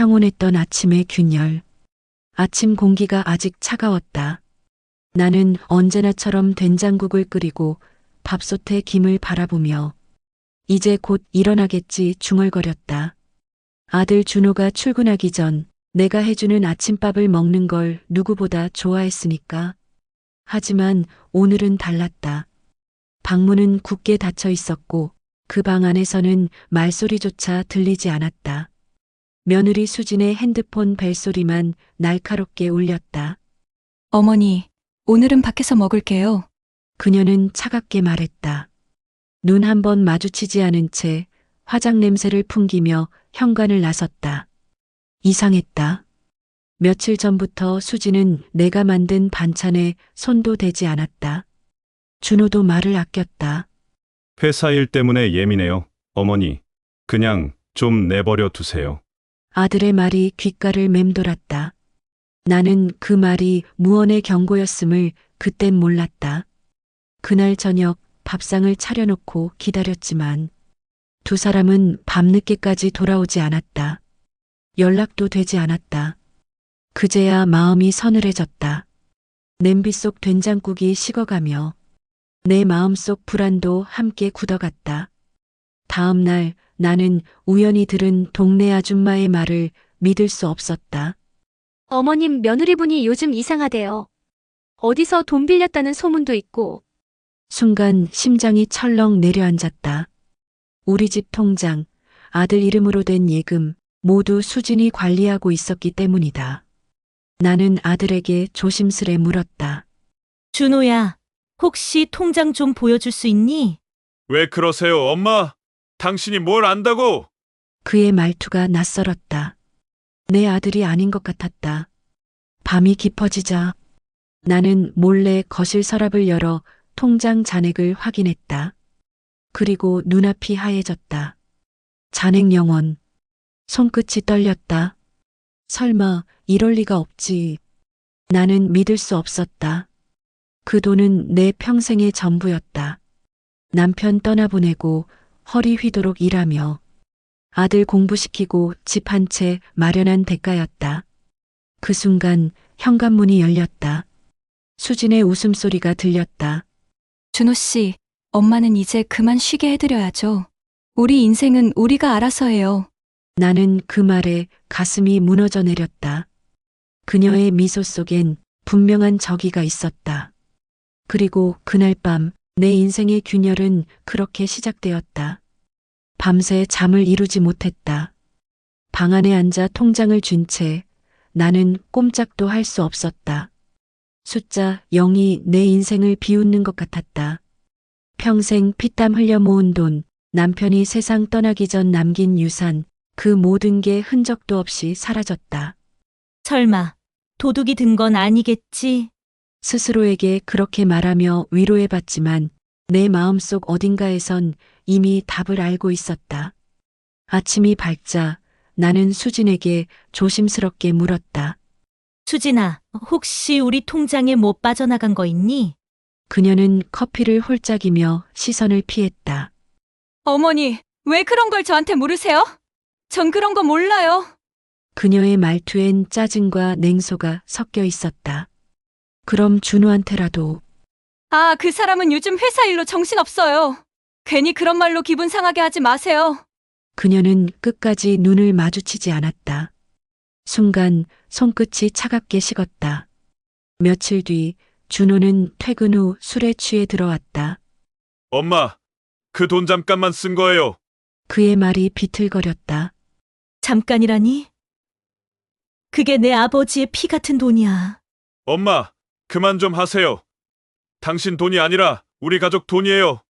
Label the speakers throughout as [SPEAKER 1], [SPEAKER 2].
[SPEAKER 1] 평온했던 아침의 균열. 아침 공기가 아직 차가웠다. 나는 언제나처럼 된장국을 끓이고 밥솥에 김을 바라보며 이제 곧 일어나겠지 중얼거렸다. 아들 준호가 출근하기 전 내가 해주는 아침밥을 먹는 걸 누구보다 좋아했으니까. 하지만 오늘은 달랐다. 방문은 굳게 닫혀 있었고 그 방 안에서는 말소리조차 들리지 않았다. 며느리 수진의 핸드폰 벨소리만 날카롭게 울렸다.
[SPEAKER 2] 어머니, 오늘은 밖에서 먹을게요.
[SPEAKER 1] 그녀는 차갑게 말했다. 눈 한 번 마주치지 않은 채 화장 냄새를 풍기며 현관을 나섰다. 이상했다. 며칠 전부터 수지는 내가 만든 반찬에 손도 대지 않았다. 준호도 말을 아꼈다.
[SPEAKER 3] 회사 일 때문에 예민해요. 어머니, 그냥 좀 내버려 두세요.
[SPEAKER 1] 아들의 말이 귓가를 맴돌았다. 나는 그 말이 무언의 경고였음을 그땐 몰랐다. 그날 저녁 밥상을 차려놓고 기다렸지만 두 사람은 밤늦게까지 돌아오지 않았다. 연락도 되지 않았다. 그제야 마음이 서늘해졌다. 냄비 속 된장국이 식어가며 내 마음속 불안도 함께 굳어갔다. 다음 날 나는 우연히 들은 동네 아줌마의 말을 믿을 수 없었다.
[SPEAKER 4] 어머님 며느리분이 요즘 이상하대요. 어디서 돈 빌렸다는 소문도 있고.
[SPEAKER 1] 순간 심장이 철렁 내려앉았다. 우리 집 통장, 아들 이름으로 된 예금 모두 수진이 관리하고 있었기 때문이다. 나는 아들에게 조심스레 물었다.
[SPEAKER 5] 준호야, 혹시 통장 좀 보여줄 수 있니?
[SPEAKER 3] 왜 그러세요, 엄마? 당신이 뭘 안다고?
[SPEAKER 1] 그의 말투가 낯설었다. 내 아들이 아닌 것 같았다. 밤이 깊어지자 나는 몰래 거실 서랍을 열어 통장 잔액을 확인했다. 그리고 눈앞이 하얘졌다. 잔액 영원. 손끝이 떨렸다. 설마 이럴 리가 없지. 나는 믿을 수 없었다. 그 돈은 내 평생의 전부였다. 남편 떠나보내고 허리 휘도록 일하며 아들 공부시키고 집 한 채 마련한 대가였다. 그 순간 현관문이 열렸다. 수진의 웃음소리가 들렸다.
[SPEAKER 2] 준호 씨, 엄마는 이제 그만 쉬게 해드려야죠. 우리 인생은 우리가 알아서 해요.
[SPEAKER 1] 나는 그 말에 가슴이 무너져 내렸다. 그녀의 미소 속엔 분명한 적이가 있었다. 그리고 그날 밤 내 인생의 균열은 그렇게 시작되었다. 밤새 잠을 이루지 못했다. 방 안에 앉아 통장을 쥔 채 나는 꼼짝도 할 수 없었다. 숫자 0이 내 인생을 비웃는 것 같았다. 평생 피땀 흘려 모은 돈, 남편이 세상 떠나기 전 남긴 유산, 그 모든 게 흔적도 없이 사라졌다.
[SPEAKER 5] 설마 도둑이 든 건 아니겠지?
[SPEAKER 1] 스스로에게 그렇게 말하며 위로해봤지만 내 마음속 어딘가에선 이미 답을 알고 있었다. 아침이 밝자 나는 수진에게 조심스럽게 물었다.
[SPEAKER 5] 수진아, 혹시 우리 통장에 뭐 빠져나간 거 있니?
[SPEAKER 1] 그녀는 커피를 홀짝이며 시선을 피했다.
[SPEAKER 2] 어머니, 왜 그런 걸 저한테 물으세요? 전 그런 거 몰라요.
[SPEAKER 1] 그녀의 말투엔 짜증과 냉소가 섞여 있었다. 그럼 준호한테라도.
[SPEAKER 2] 아, 그 사람은 요즘 회사 일로 정신없어요. 괜히 그런 말로 기분 상하게 하지 마세요.
[SPEAKER 1] 그녀는 끝까지 눈을 마주치지 않았다. 순간 손끝이 차갑게 식었다. 며칠 뒤 준호는 퇴근 후 술에 취해 들어왔다.
[SPEAKER 3] 엄마, 그 돈 잠깐만 쓴 거예요.
[SPEAKER 1] 그의 말이 비틀거렸다.
[SPEAKER 5] 잠깐이라니? 그게 내 아버지의 피 같은 돈이야.
[SPEAKER 3] 엄마, 그만 좀 하세요. 당신 돈이 아니라 우리 가족 돈이에요.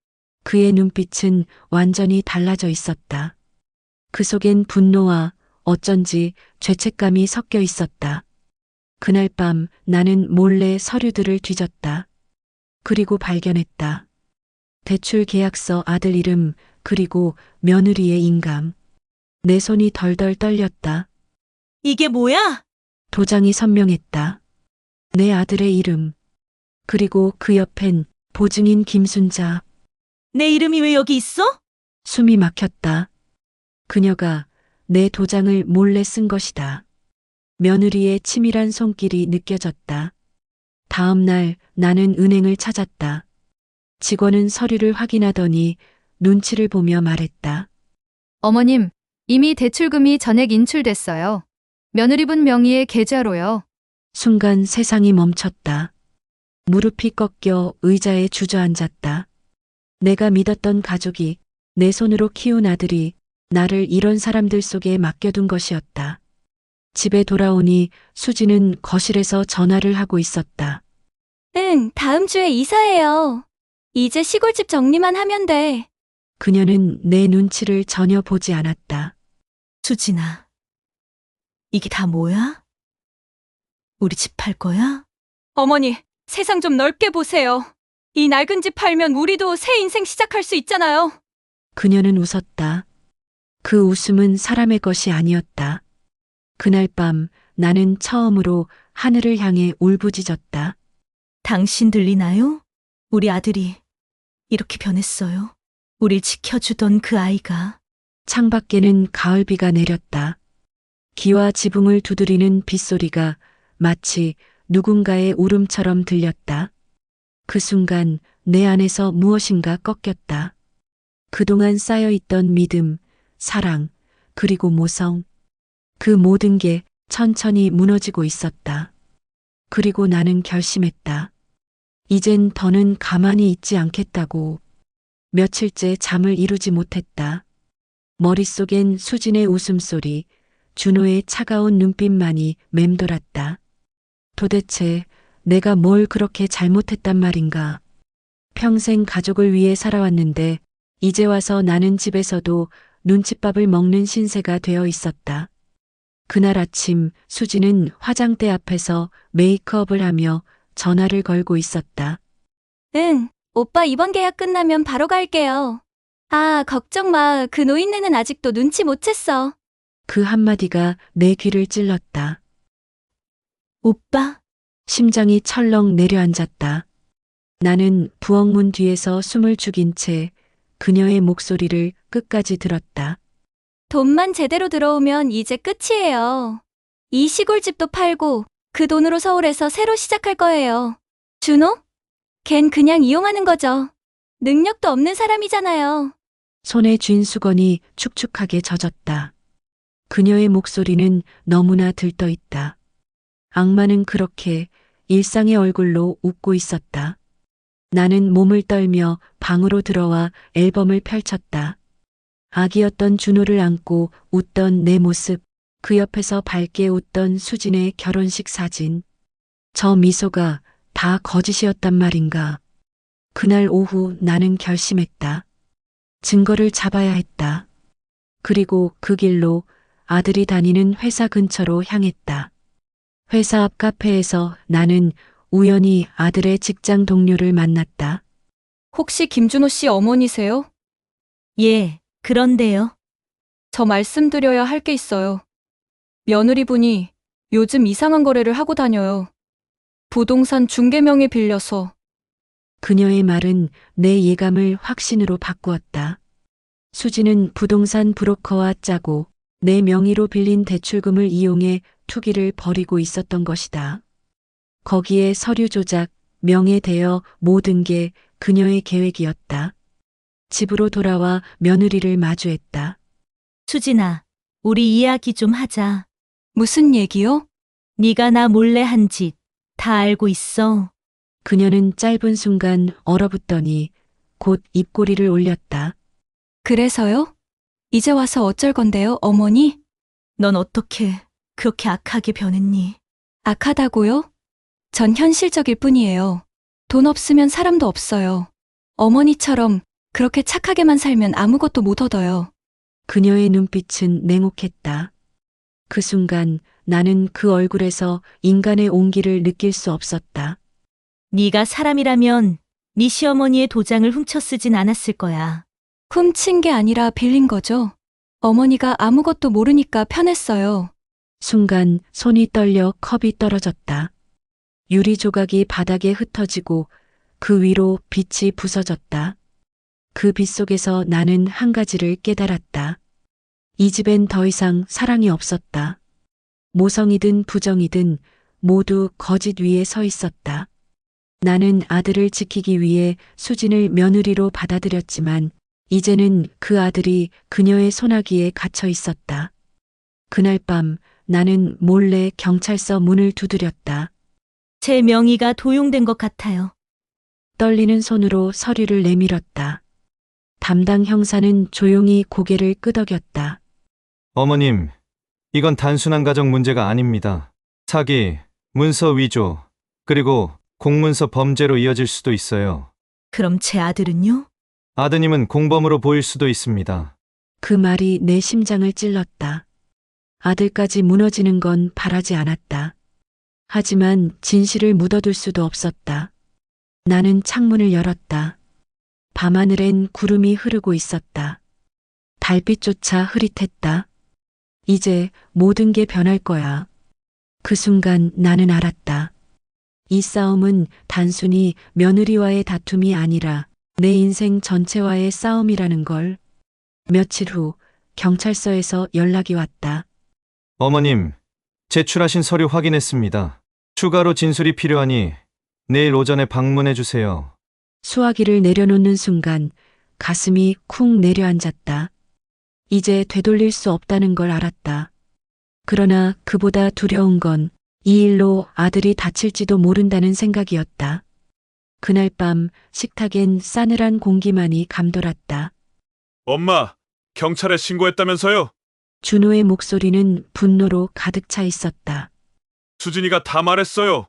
[SPEAKER 1] 그의 눈빛은 완전히 달라져 있었다. 그 속엔 분노와 어쩐지 죄책감이 섞여 있었다. 그날 밤 나는 몰래 서류들을 뒤졌다. 그리고 발견했다. 대출 계약서 아들 이름 그리고 며느리의 인감. 내 손이 덜덜 떨렸다.
[SPEAKER 5] 이게 뭐야?
[SPEAKER 1] 도장이 선명했다. 내 아들의 이름. 그리고 그 옆엔 보증인 김순자.
[SPEAKER 5] 내 이름이 왜 여기 있어?
[SPEAKER 1] 숨이 막혔다. 그녀가 내 도장을 몰래 쓴 것이다. 며느리의 치밀한 손길이 느껴졌다. 다음 날 나는 은행을 찾았다. 직원은 서류를 확인하더니 눈치를 보며 말했다.
[SPEAKER 6] 어머님, 이미 대출금이 전액 인출됐어요. 며느리분 명의의 계좌로요.
[SPEAKER 1] 순간 세상이 멈췄다. 무릎이 꺾여 의자에 주저앉았다. 내가 믿었던 가족이, 내 손으로 키운 아들이 나를 이런 사람들 속에 맡겨둔 것이었다. 집에 돌아오니 수지는 거실에서 전화를 하고 있었다.
[SPEAKER 2] 응, 다음 주에 이사해요. 이제 시골집 정리만 하면 돼.
[SPEAKER 1] 그녀는 내 눈치를 전혀 보지 않았다.
[SPEAKER 5] 수진아, 이게 다 뭐야? 우리 집 팔 거야?
[SPEAKER 2] 어머니, 세상 좀 넓게 보세요. 이 낡은 집 팔면 우리도 새 인생 시작할 수 있잖아요.
[SPEAKER 1] 그녀는 웃었다. 그 웃음은 사람의 것이 아니었다. 그날 밤 나는 처음으로 하늘을 향해 울부짖었다.
[SPEAKER 5] 당신 들리나요? 우리 아들이 이렇게 변했어요. 우릴 지켜주던 그 아이가.
[SPEAKER 1] 창밖에는 가을비가 내렸다. 기와 지붕을 두드리는 빗소리가 마치 누군가의 울음처럼 들렸다. 그 순간 내 안에서 무엇인가 꺾였다. 그동안 쌓여있던 믿음, 사랑, 그리고 모성. 그 모든 게 천천히 무너지고 있었다. 그리고 나는 결심했다. 이젠 더는 가만히 있지 않겠다고. 며칠째 잠을 이루지 못했다. 머릿속엔 수진의 웃음소리, 준호의 차가운 눈빛만이 맴돌았다. 도대체 내가 뭘 그렇게 잘못했단 말인가. 평생 가족을 위해 살아왔는데 이제 와서 나는 집에서도 눈칫밥을 먹는 신세가 되어 있었다. 그날 아침 수지는 화장대 앞에서 메이크업을 하며 전화를 걸고 있었다.
[SPEAKER 2] 응, 오빠 이번 계약 끝나면 바로 갈게요. 아, 걱정 마. 그 노인네는 아직도 눈치 못 챘어.
[SPEAKER 1] 그 한마디가 내 귀를 찔렀다.
[SPEAKER 5] 오빠?
[SPEAKER 1] 심장이 철렁 내려앉았다. 나는 부엌문 뒤에서 숨을 죽인 채 그녀의 목소리를 끝까지 들었다.
[SPEAKER 2] 돈만 제대로 들어오면 이제 끝이에요. 이 시골집도 팔고 그 돈으로 서울에서 새로 시작할 거예요. 준호? 걘 그냥 이용하는 거죠. 능력도 없는 사람이잖아요.
[SPEAKER 1] 손에 쥔 수건이 축축하게 젖었다. 그녀의 목소리는 너무나 들떠 있다. 악마는 그렇게 일상의 얼굴로 웃고 있었다. 나는 몸을 떨며 방으로 들어와 앨범을 펼쳤다. 아기였던 준호를 안고 웃던 내 모습, 그 옆에서 밝게 웃던 수진의 결혼식 사진. 저 미소가 다 거짓이었단 말인가. 그날 오후 나는 결심했다. 증거를 잡아야 했다. 그리고 그 길로 아들이 다니는 회사 근처로 향했다. 회사 앞 카페에서 나는 우연히 아들의 직장 동료를 만났다.
[SPEAKER 2] 혹시 김준호 씨 어머니세요?
[SPEAKER 5] 예, 그런데요.
[SPEAKER 2] 저 말씀드려야 할 게 있어요. 며느리분이 요즘 이상한 거래를 하고 다녀요. 부동산 중개명의 빌려서.
[SPEAKER 1] 그녀의 말은 내 예감을 확신으로 바꾸었다. 수지는 부동산 브로커와 짜고 내 명의로 빌린 대출금을 이용해 투기를 벌이고 있었던 것이다. 거기에 서류 조작, 명예 대여 모든 게 그녀의 계획이었다. 집으로 돌아와 며느리를 마주했다.
[SPEAKER 5] 수진아, 우리 이야기 좀 하자.
[SPEAKER 2] 무슨 얘기요?
[SPEAKER 5] 네가 나 몰래 한 짓 다 알고 있어.
[SPEAKER 1] 그녀는 짧은 순간 얼어붙더니 곧 입꼬리를 올렸다.
[SPEAKER 2] 그래서요? 이제 와서 어쩔 건데요, 어머니?
[SPEAKER 5] 넌 어떻게 그렇게 악하게 변했니?
[SPEAKER 2] 악하다고요? 전 현실적일 뿐이에요. 돈 없으면 사람도 없어요. 어머니처럼 그렇게 착하게만 살면 아무것도 못 얻어요.
[SPEAKER 1] 그녀의 눈빛은 냉혹했다. 그 순간 나는 그 얼굴에서 인간의 온기를 느낄 수 없었다.
[SPEAKER 5] 네가 사람이라면 네 시어머니의 도장을 훔쳐 쓰진 않았을 거야.
[SPEAKER 2] 훔친 게 아니라 빌린 거죠. 어머니가 아무것도 모르니까 편했어요.
[SPEAKER 1] 순간 손이 떨려 컵이 떨어졌다. 유리 조각이 바닥에 흩어지고 그 위로 빛이 부서졌다. 그 빛 속에서 나는 한 가지를 깨달았다. 이 집엔 더 이상 사랑이 없었다. 모성이든 부정이든 모두 거짓 위에 서 있었다. 나는 아들을 지키기 위해 수진을 며느리로 받아들였지만 이제는 그 아들이 그녀의 손아귀에 갇혀 있었다. 그날 밤 나는 몰래 경찰서 문을 두드렸다.
[SPEAKER 5] 제 명의가 도용된 것 같아요.
[SPEAKER 1] 떨리는 손으로 서류를 내밀었다. 담당 형사는 조용히 고개를 끄덕였다.
[SPEAKER 7] 어머님, 이건 단순한 가정 문제가 아닙니다. 사기, 문서 위조, 그리고 공문서 범죄로 이어질 수도 있어요.
[SPEAKER 5] 그럼 제 아들은요?
[SPEAKER 7] 아드님은 공범으로 보일 수도 있습니다.
[SPEAKER 1] 그 말이 내 심장을 찔렀다. 아들까지 무너지는 건 바라지 않았다. 하지만 진실을 묻어둘 수도 없었다. 나는 창문을 열었다. 밤하늘엔 구름이 흐르고 있었다. 달빛조차 흐릿했다. 이제 모든 게 변할 거야. 그 순간 나는 알았다. 이 싸움은 단순히 며느리와의 다툼이 아니라 내 인생 전체와의 싸움이라는 걸. 며칠 후 경찰서에서 연락이 왔다.
[SPEAKER 7] 어머님, 제출하신 서류 확인했습니다. 추가로 진술이 필요하니 내일 오전에 방문해 주세요.
[SPEAKER 1] 수화기를 내려놓는 순간 가슴이 쿵 내려앉았다. 이제 되돌릴 수 없다는 걸 알았다. 그러나 그보다 두려운 건 이 일로 아들이 다칠지도 모른다는 생각이었다. 그날 밤 식탁엔 싸늘한 공기만이 감돌았다.
[SPEAKER 3] 엄마, 경찰에 신고했다면서요?
[SPEAKER 1] 준호의 목소리는 분노로 가득 차 있었다.
[SPEAKER 3] 수진이가 다 말했어요.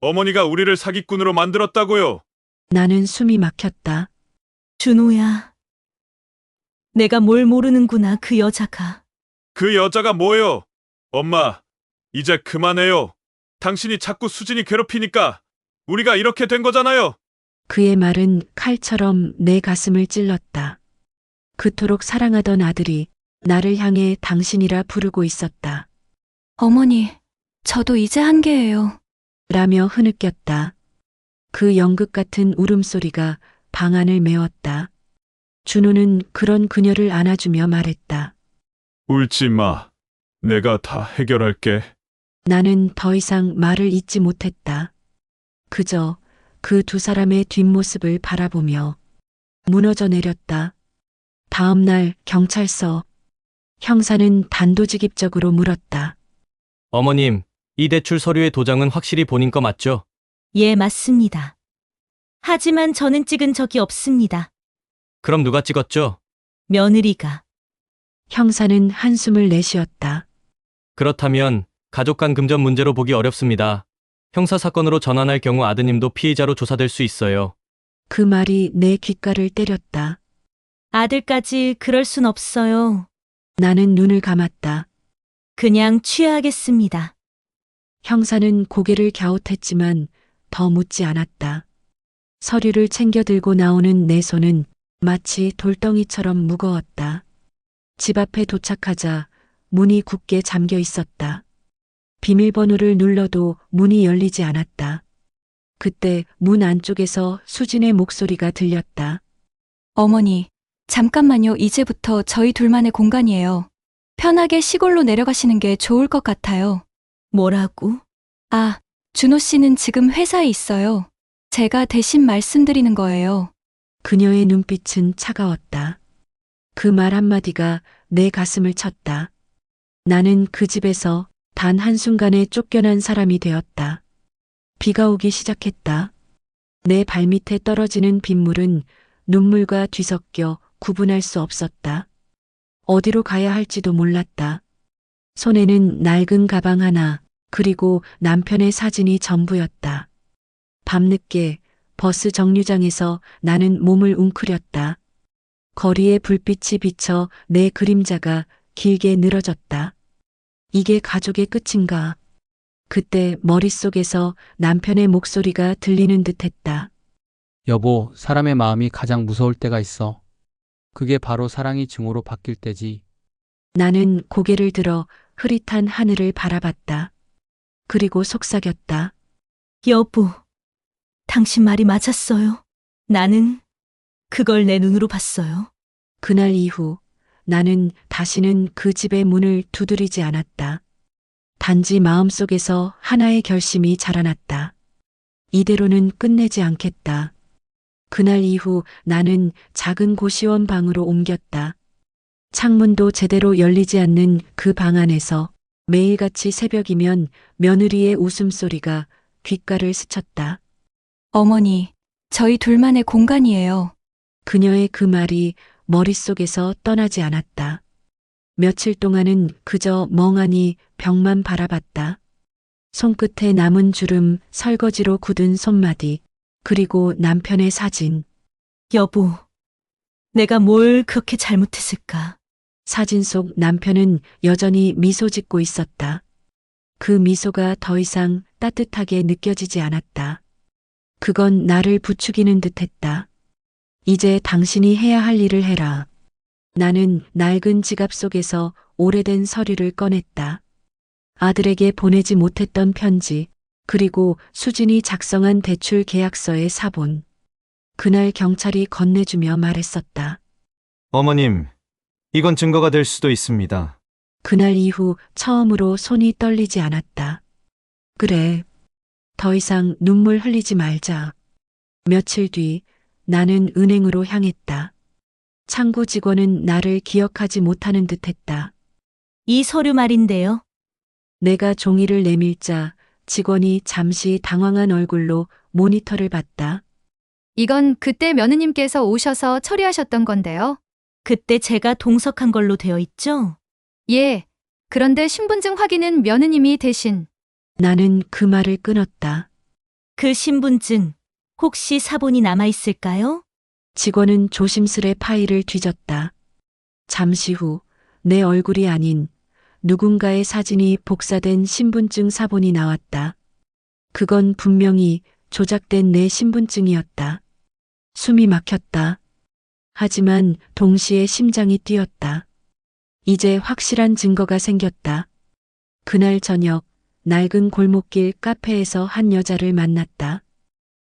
[SPEAKER 3] 어머니가 우리를 사기꾼으로 만들었다고요.
[SPEAKER 1] 나는 숨이 막혔다.
[SPEAKER 5] 준호야. 내가 뭘 모르는구나, 그 여자가.
[SPEAKER 3] 그 여자가 뭐예요? 엄마, 이제 그만해요. 당신이 자꾸 수진이 괴롭히니까 우리가 이렇게 된 거잖아요.
[SPEAKER 1] 그의 말은 칼처럼 내 가슴을 찔렀다. 그토록 사랑하던 아들이 나를 향해 당신이라 부르고 있었다.
[SPEAKER 2] 어머니, 저도 이제 한계예요.
[SPEAKER 1] 라며 흐느꼈다. 그 연극 같은 울음소리가 방 안을 메웠다. 준호는 그런 그녀를 안아주며 말했다.
[SPEAKER 3] 울지 마. 내가 다 해결할게.
[SPEAKER 1] 나는 더 이상 말을 잇지 못했다. 그저 그 두 사람의 뒷모습을 바라보며 무너져 내렸다. 다음 날 경찰서. 형사는 단도직입적으로 물었다.
[SPEAKER 8] 어머님, 이 대출 서류의 도장은 확실히 본인 거 맞죠?
[SPEAKER 5] 예, 맞습니다. 하지만 저는 찍은 적이 없습니다.
[SPEAKER 8] 그럼 누가 찍었죠?
[SPEAKER 5] 며느리가.
[SPEAKER 1] 형사는 한숨을 내쉬었다.
[SPEAKER 8] 그렇다면 가족 간 금전 문제로 보기 어렵습니다. 형사 사건으로 전환할 경우 아드님도 피의자로 조사될 수 있어요.
[SPEAKER 1] 그 말이 내 귓가를 때렸다.
[SPEAKER 5] 아들까지 그럴 순 없어요.
[SPEAKER 1] 나는 눈을 감았다.
[SPEAKER 5] 그냥 취하하겠습니다.
[SPEAKER 1] 형사는 고개를 갸웃했지만 더 묻지 않았다. 서류를 챙겨 들고 나오는 내 손은 마치 돌덩이처럼 무거웠다. 집 앞에 도착하자 문이 굳게 잠겨 있었다. 비밀번호를 눌러도 문이 열리지 않았다. 그때 문 안쪽에서 수진의 목소리가 들렸다.
[SPEAKER 2] 어머니, 잠깐만요. 이제부터 저희 둘만의 공간이에요. 편하게 시골로 내려가시는 게 좋을 것 같아요.
[SPEAKER 5] 뭐라고?
[SPEAKER 2] 아, 준호 씨는 지금 회사에 있어요. 제가 대신 말씀드리는 거예요.
[SPEAKER 1] 그녀의 눈빛은 차가웠다. 그 말 한마디가 내 가슴을 쳤다. 나는 그 집에서 단 한순간에 쫓겨난 사람이 되었다. 비가 오기 시작했다. 내 발밑에 떨어지는 빗물은 눈물과 뒤섞여 구분할 수 없었다. 어디로 가야 할지도 몰랐다. 손에는 낡은 가방 하나, 그리고 남편의 사진이 전부였다. 밤늦게 버스 정류장에서 나는 몸을 웅크렸다. 거리에 불빛이 비쳐 내 그림자가 길게 늘어졌다. 이게 가족의 끝인가? 그때 머릿속에서 남편의 목소리가 들리는 듯했다.
[SPEAKER 9] 여보, 사람의 마음이 가장 무서울 때가 있어. 그게 바로 사랑이 증오로 바뀔 때지.
[SPEAKER 1] 나는 고개를 들어 흐릿한 하늘을 바라봤다. 그리고 속삭였다.
[SPEAKER 5] 여보, 당신 말이 맞았어요. 나는 그걸 내 눈으로 봤어요.
[SPEAKER 1] 그날 이후 나는 다시는 그 집의 문을 두드리지 않았다. 단지 마음속에서 하나의 결심이 자라났다. 이대로는 끝내지 않겠다. 그날 이후 나는 작은 고시원 방으로 옮겼다. 창문도 제대로 열리지 않는 그 방 안에서 매일같이 새벽이면 며느리의 웃음소리가 귓가를 스쳤다.
[SPEAKER 2] 어머니, 저희 둘만의 공간이에요.
[SPEAKER 1] 그녀의 그 말이 머릿속에서 떠나지 않았다. 며칠 동안은 그저 멍하니 벽만 바라봤다. 손끝에 남은 주름, 설거지로 굳은 손마디, 그리고 남편의 사진.
[SPEAKER 5] 여보, 내가 뭘 그렇게 잘못했을까?
[SPEAKER 1] 사진 속 남편은 여전히 미소 짓고 있었다. 그 미소가 더 이상 따뜻하게 느껴지지 않았다. 그건 나를 부추기는 듯했다. 이제 당신이 해야 할 일을 해라. 나는 낡은 지갑 속에서 오래된 서류를 꺼냈다. 아들에게 보내지 못했던 편지, 그리고 수진이 작성한 대출 계약서의 사본. 그날 경찰이 건네주며 말했었다.
[SPEAKER 7] 어머님, 이건 증거가 될 수도 있습니다.
[SPEAKER 1] 그날 이후 처음으로 손이 떨리지 않았다. 그래. 더 이상 눈물 흘리지 말자. 며칠 뒤 나는 은행으로 향했다. 창구 직원은 나를 기억하지 못하는 듯했다.
[SPEAKER 5] 이 서류 말인데요.
[SPEAKER 1] 내가 종이를 내밀자 직원이 잠시 당황한 얼굴로 모니터를 봤다.
[SPEAKER 6] 이건 그때 며느님께서 오셔서 처리하셨던 건데요.
[SPEAKER 5] 그때 제가 동석한 걸로 되어 있죠?
[SPEAKER 6] 예. 그런데 신분증 확인은 며느님이 대신.
[SPEAKER 1] 나는 그 말을 끊었다.
[SPEAKER 5] 그 신분증 혹시 사본이 남아 있을까요?
[SPEAKER 1] 직원은 조심스레 파일을 뒤졌다. 잠시 후 내 얼굴이 아닌 누군가의 사진이 복사된 신분증 사본이 나왔다. 그건 분명히 조작된 내 신분증이었다. 숨이 막혔다. 하지만 동시에 심장이 뛰었다. 이제 확실한 증거가 생겼다. 그날 저녁 낡은 골목길 카페에서 한 여자를 만났다.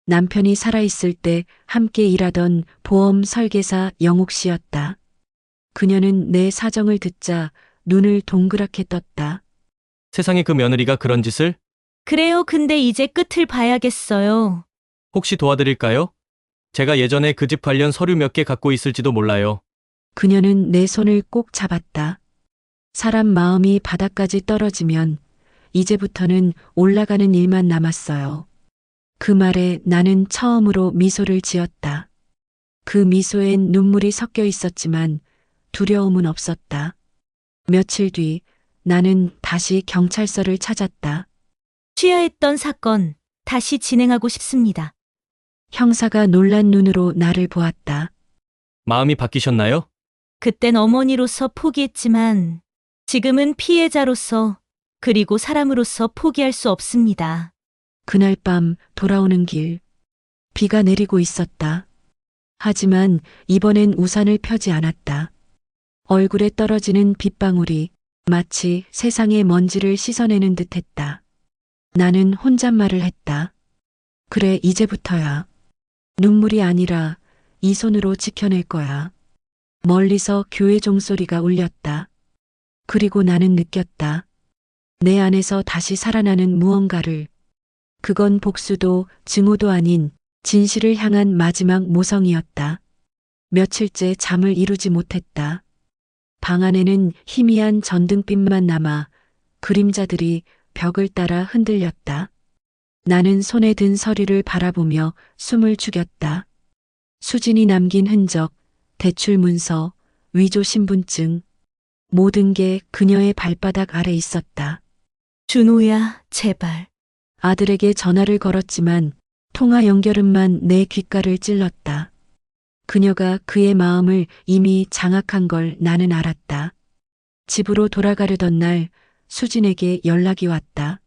[SPEAKER 1] 남편이 살아있을 때 함께 일하던 보험 설계사 영옥 씨였다. 그녀는 내 사정을 듣자 눈을 동그랗게 떴다.
[SPEAKER 8] 세상에 그 며느리가 그런 짓을?
[SPEAKER 5] 그래요. 근데 이제 끝을 봐야겠어요.
[SPEAKER 8] 혹시 도와드릴까요? 제가 예전에 그 집 관련 서류 몇 개 갖고 있을지도 몰라요.
[SPEAKER 1] 그녀는 내 손을 꼭 잡았다. 사람 마음이 바닥까지 떨어지면 이제부터는 올라가는 일만 남았어요. 그 말에 나는 처음으로 미소를 지었다. 그 미소엔 눈물이 섞여 있었지만 두려움은 없었다. 며칠 뒤 나는 다시 경찰서를 찾았다.
[SPEAKER 5] 취하했던 사건 다시 진행하고 싶습니다.
[SPEAKER 1] 형사가 놀란 눈으로 나를 보았다.
[SPEAKER 8] 마음이 바뀌셨나요?
[SPEAKER 5] 그땐 어머니로서 포기했지만 지금은 피해자로서 그리고 사람으로서 포기할 수 없습니다.
[SPEAKER 1] 그날 밤 돌아오는 길, 비가 내리고 있었다. 하지만 이번엔 우산을 펴지 않았다. 얼굴에 떨어지는 빗방울이 마치 세상의 먼지를 씻어내는 듯했다. 나는 혼잣말을 했다. 그래, 이제부터야. 눈물이 아니라 이 손으로 지켜낼 거야. 멀리서 교회 종소리가 울렸다. 그리고 나는 느꼈다. 내 안에서 다시 살아나는 무언가를. 그건 복수도 증오도 아닌 진실을 향한 마지막 모성이었다. 며칠째 잠을 이루지 못했다. 방 안에는 희미한 전등빛만 남아 그림자들이 벽을 따라 흔들렸다. 나는 손에 든 서류를 바라보며 숨을 죽였다. 수진이 남긴 흔적, 대출 문서, 위조 신분증, 모든 게 그녀의 발바닥 아래 있었다.
[SPEAKER 5] 준호야, 제발.
[SPEAKER 1] 아들에게 전화를 걸었지만 통화 연결음만 내 귓가를 찔렀다. 그녀가 그의 마음을 이미 장악한 걸 나는 알았다. 집으로 돌아가려던 날 수진에게 연락이 왔다.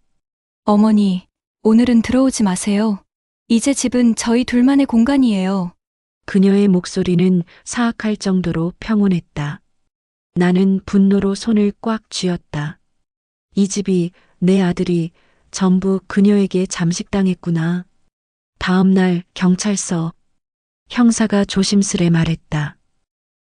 [SPEAKER 2] 어머니, 오늘은 들어오지 마세요. 이제 집은 저희 둘만의 공간이에요.
[SPEAKER 1] 그녀의 목소리는 사악할 정도로 평온했다. 나는 분노로 손을 꽉 쥐었다. 이 집이, 내 아들이 전부 그녀에게 잠식당했구나. 다음 날 경찰서. 형사가 조심스레 말했다.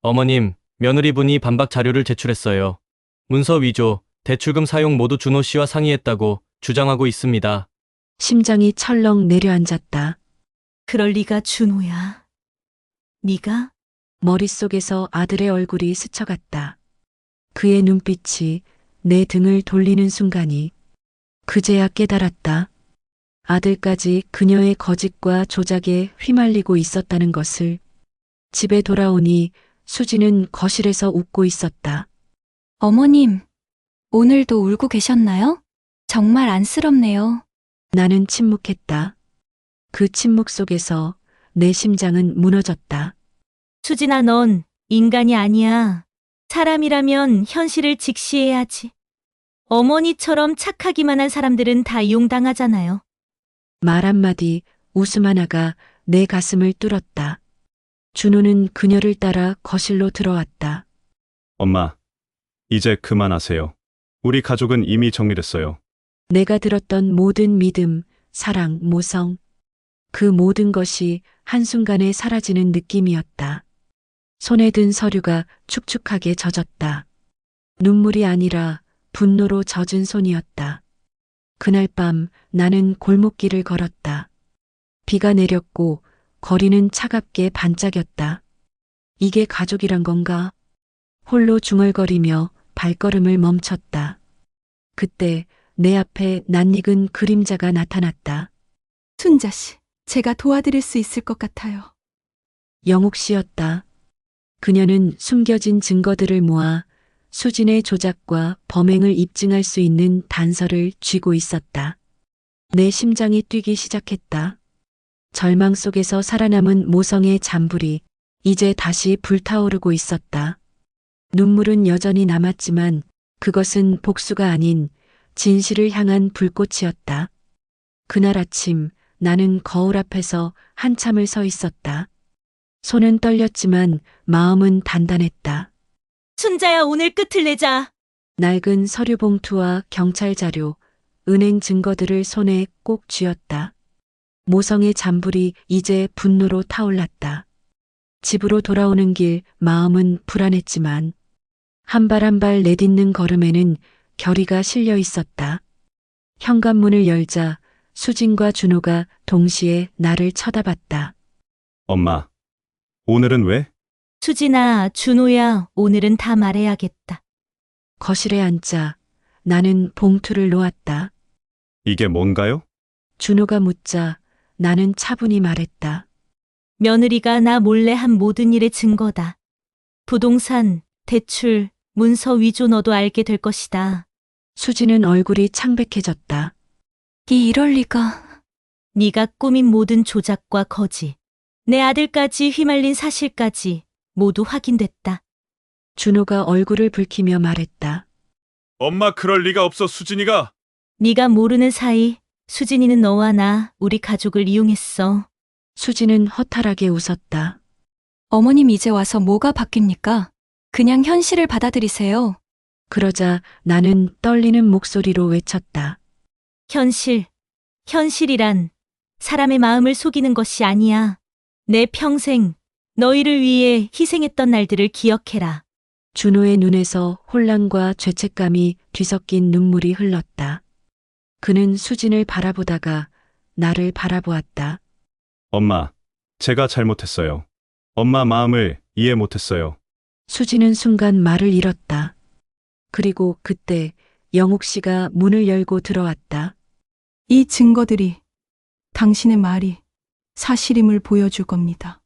[SPEAKER 8] 어머님, 며느리분이 반박 자료를 제출했어요. 문서 위조, 대출금 사용 모두 준호 씨와 상의했다고 주장하고 있습니다.
[SPEAKER 1] 심장이 철렁 내려앉았다.
[SPEAKER 5] 그럴 리가 준호야. 네가?
[SPEAKER 1] 머릿속에서 아들의 얼굴이 스쳐갔다. 그의 눈빛이 내 등을 돌리는 순간이 그제야 깨달았다. 아들까지 그녀의 거짓과 조작에 휘말리고 있었다는 것을. 집에 돌아오니 수지는 거실에서 웃고 있었다.
[SPEAKER 2] 어머님, 오늘도 울고 계셨나요? 정말 안쓰럽네요.
[SPEAKER 1] 나는 침묵했다. 그 침묵 속에서 내 심장은 무너졌다.
[SPEAKER 5] 수진아, 넌 인간이 아니야. 사람이라면 현실을 직시해야지. 어머니처럼 착하기만 한 사람들은 다 이용당하잖아요.
[SPEAKER 1] 말 한마디, 웃음 하나가 내 가슴을 뚫었다. 준호는 그녀를 따라 거실로 들어왔다.
[SPEAKER 3] 엄마, 이제 그만하세요. 우리 가족은 이미 정리됐어요.
[SPEAKER 1] 내가 들었던 모든 믿음, 사랑, 모성, 그 모든 것이 한순간에 사라지는 느낌이었다. 손에 든 서류가 축축하게 젖었다. 눈물이 아니라 분노로 젖은 손이었다. 그날 밤 나는 골목길을 걸었다. 비가 내렸고 거리는 차갑게 반짝였다. 이게 가족이란 건가? 홀로 중얼거리며 발걸음을 멈췄다. 그때 내 앞에 낯익은 그림자가 나타났다.
[SPEAKER 10] 순자 씨, 제가 도와드릴 수 있을 것 같아요.
[SPEAKER 1] 영옥 씨였다. 그녀는 숨겨진 증거들을 모아 수진의 조작과 범행을 입증할 수 있는 단서를 쥐고 있었다. 내 심장이 뛰기 시작했다. 절망 속에서 살아남은 모성의 잔불이 이제 다시 불타오르고 있었다. 눈물은 여전히 남았지만 그것은 복수가 아닌 진실을 향한 불꽃이었다. 그날 아침 나는 거울 앞에서 한참을 서 있었다. 손은 떨렸지만 마음은 단단했다.
[SPEAKER 5] 순자야, 오늘 끝을 내자.
[SPEAKER 1] 낡은 서류 봉투와 경찰 자료, 은행 증거들을 손에 꼭 쥐었다. 모성의 잔불이 이제 분노로 타올랐다. 집으로 돌아오는 길 마음은 불안했지만 한 발 한 발 내딛는 걸음에는 결의가 실려 있었다. 현관문을 열자 수진과 준호가 동시에 나를 쳐다봤다.
[SPEAKER 3] 엄마, 오늘은 왜?
[SPEAKER 5] 수진아, 준호야, 오늘은 다 말해야겠다.
[SPEAKER 1] 거실에 앉자 나는 봉투를 놓았다.
[SPEAKER 3] 이게 뭔가요?
[SPEAKER 1] 준호가 묻자 나는 차분히 말했다.
[SPEAKER 5] 며느리가 나 몰래 한 모든 일의 증거다. 부동산, 대출, 문서 위조 너도 알게 될 것이다.
[SPEAKER 1] 수지는 얼굴이 창백해졌다.
[SPEAKER 2] 이럴 리가.
[SPEAKER 5] 네가 꾸민 모든 조작과 거짓, 내 아들까지 휘말린 사실까지 모두 확인됐다.
[SPEAKER 1] 준호가 얼굴을 붉히며 말했다.
[SPEAKER 3] 엄마, 그럴 리가 없어, 수진이가.
[SPEAKER 5] 네가 모르는 사이 수진이는 너와 나, 우리 가족을 이용했어.
[SPEAKER 1] 수지는 허탈하게 웃었다.
[SPEAKER 2] 어머님 이제 와서 뭐가 바뀝니까? 그냥 현실을 받아들이세요.
[SPEAKER 1] 그러자 나는 떨리는 목소리로 외쳤다.
[SPEAKER 5] 현실이란 사람의 마음을 속이는 것이 아니야. 내 평생 너희를 위해 희생했던 날들을 기억해라.
[SPEAKER 1] 준호의 눈에서 혼란과 죄책감이 뒤섞인 눈물이 흘렀다. 그는 수진을 바라보다가 나를 바라보았다.
[SPEAKER 3] 엄마, 제가 잘못했어요. 엄마 마음을 이해 못했어요.
[SPEAKER 1] 수진은 순간 말을 잃었다. 그리고 그때 영옥 씨가 문을 열고 들어왔다.
[SPEAKER 10] 이 증거들이 당신의 말이 사실임을 보여줄 겁니다.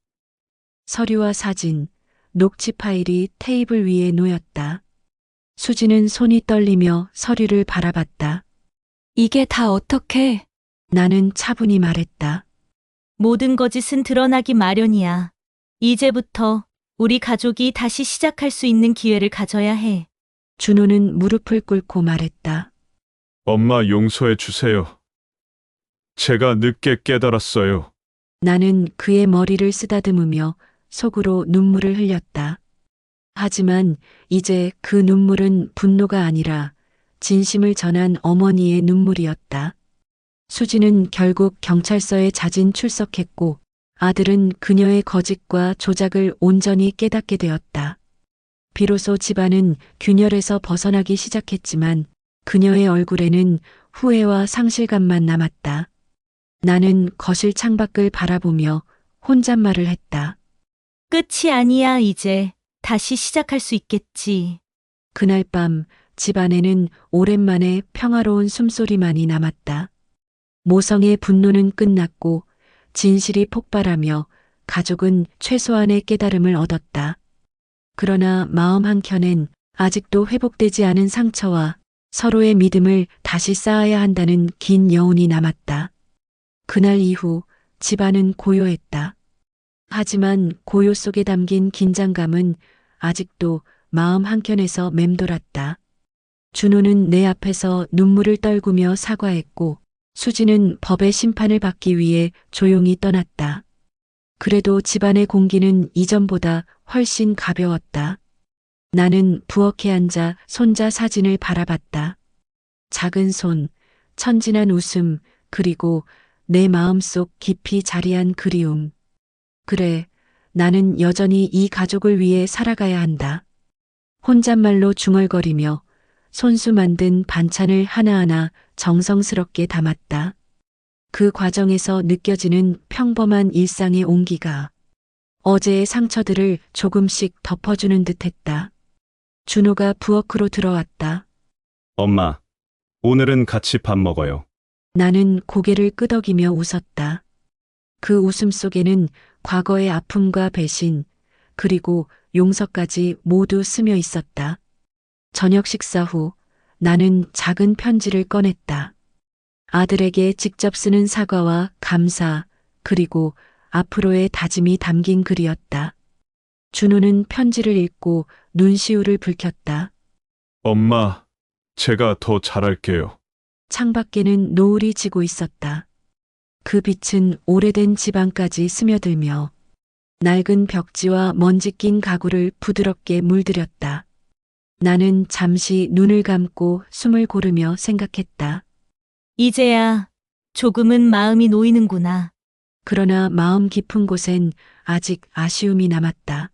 [SPEAKER 1] 서류와 사진, 녹취 파일이 테이블 위에 놓였다. 수진은 손이 떨리며 서류를 바라봤다.
[SPEAKER 2] 이게 다 어떻게?
[SPEAKER 1] 나는 차분히 말했다.
[SPEAKER 5] 모든 거짓은 드러나기 마련이야. 이제부터 우리 가족이 다시 시작할 수 있는 기회를 가져야 해.
[SPEAKER 1] 준호는 무릎을 꿇고 말했다.
[SPEAKER 3] 엄마, 용서해 주세요. 제가 늦게 깨달았어요.
[SPEAKER 1] 나는 그의 머리를 쓰다듬으며 속으로 눈물을 흘렸다. 하지만 이제 그 눈물은 분노가 아니라 진심을 전한 어머니의 눈물이었다. 수지는 결국 경찰서에 자진 출석했고 아들은 그녀의 거짓과 조작을 온전히 깨닫게 되었다. 비로소 집안은 균열에서 벗어나기 시작했지만 그녀의 얼굴에는 후회와 상실감만 남았다. 나는 거실 창밖을 바라보며 혼잣말을 했다.
[SPEAKER 5] 끝이 아니야, 이제. 다시 시작할 수 있겠지.
[SPEAKER 1] 그날 밤 집안에는 오랜만에 평화로운 숨소리만이 남았다. 모성의 분노는 끝났고 진실이 폭발하며 가족은 최소한의 깨달음을 얻었다. 그러나 마음 한켠엔 아직도 회복되지 않은 상처와 서로의 믿음을 다시 쌓아야 한다는 긴 여운이 남았다. 그날 이후 집안은 고요했다. 하지만 고요 속에 담긴 긴장감은 아직도 마음 한켠에서 맴돌았다. 준호는 내 앞에서 눈물을 떨구며 사과했고 수지는 법의 심판을 받기 위해 조용히 떠났다. 그래도 집안의 공기는 이전보다 훨씬 가벼웠다. 나는 부엌에 앉아 손자 사진을 바라봤다. 작은 손, 천진한 웃음, 그리고 내 마음속 깊이 자리한 그리움. 그래, 나는 여전히 이 가족을 위해 살아가야 한다. 혼잣말로 중얼거리며 손수 만든 반찬을 하나하나 정성스럽게 담았다. 그 과정에서 느껴지는 평범한 일상의 온기가 어제의 상처들을 조금씩 덮어주는 듯했다. 준호가 부엌으로 들어왔다.
[SPEAKER 3] 엄마, 오늘은 같이 밥 먹어요.
[SPEAKER 1] 나는 고개를 끄덕이며 웃었다. 그 웃음 속에는 과거의 아픔과 배신, 그리고 용서까지 모두 스며 있었다. 저녁 식사 후 나는 작은 편지를 꺼냈다. 아들에게 직접 쓰는 사과와 감사, 그리고 앞으로의 다짐이 담긴 글이었다. 준호는 편지를 읽고 눈시울을 붉혔다.
[SPEAKER 3] 엄마, 제가 더 잘할게요.
[SPEAKER 1] 창밖에는 노을이 지고 있었다. 그 빛은 오래된 집안까지 스며들며 낡은 벽지와 먼지 낀 가구를 부드럽게 물들였다. 나는 잠시 눈을 감고 숨을 고르며 생각했다.
[SPEAKER 5] 이제야 조금은 마음이 놓이는구나.
[SPEAKER 1] 그러나 마음 깊은 곳엔 아직 아쉬움이 남았다.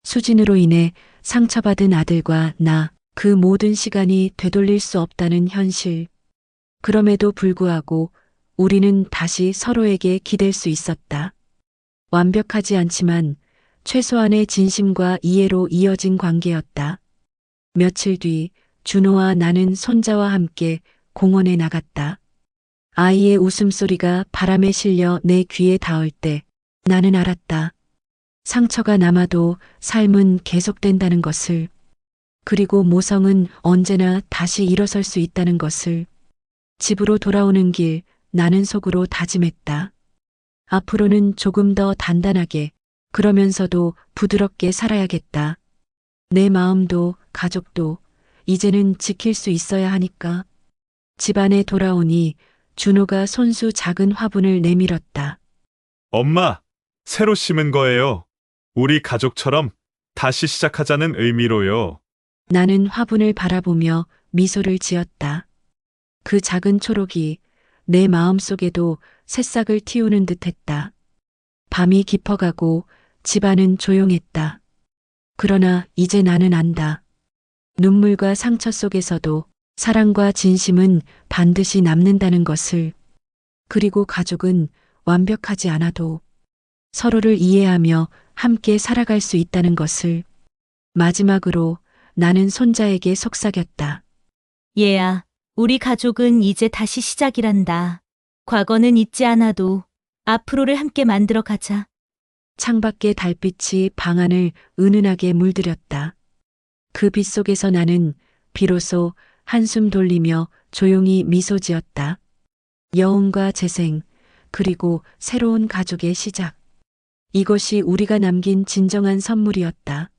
[SPEAKER 1] 수진으로 인해 상처받은 아들과 나, 그 모든 시간이 되돌릴 수 없다는 현실. 그럼에도 불구하고 우리는 다시 서로에게 기댈 수 있었다. 완벽하지 않지만 최소한의 진심과 이해로 이어진 관계였다. 며칠 뒤 준호와 나는 손자와 함께 공원에 나갔다. 아이의 웃음소리가 바람에 실려 내 귀에 닿을 때 나는 알았다. 상처가 남아도 삶은 계속된다는 것을, 그리고 모성은 언제나 다시 일어설 수 있다는 것을. 집으로 돌아오는 길 나는 속으로 다짐했다. 앞으로는 조금 더 단단하게, 그러면서도 부드럽게 살아야겠다. 내 마음도 가족도 이제는 지킬 수 있어야 하니까. 집안에 돌아오니 준호가 손수 작은 화분을 내밀었다.
[SPEAKER 3] 엄마, 새로 심은 거예요. 우리 가족처럼 다시 시작하자는 의미로요.
[SPEAKER 1] 나는 화분을 바라보며 미소를 지었다. 그 작은 초록이 내 마음속에도 새싹을 틔우는 듯했다. 밤이 깊어가고 집안은 조용했다. 그러나 이제 나는 안다. 눈물과 상처 속에서도 사랑과 진심은 반드시 남는다는 것을. 그리고 가족은 완벽하지 않아도 서로를 이해하며 함께 살아갈 수 있다는 것을. 마지막으로 나는 손자에게 속삭였다.
[SPEAKER 5] 얘야, 우리 가족은 이제 다시 시작이란다. 과거는 잊지 않아도 앞으로를 함께 만들어 가자.
[SPEAKER 1] 창밖의 달빛이 방 안을 은은하게 물들였다. 그 빛 속에서 나는 비로소 한숨 돌리며 조용히 미소 지었다. 여운과 재생, 그리고 새로운 가족의 시작. 이것이 우리가 남긴 진정한 선물이었다.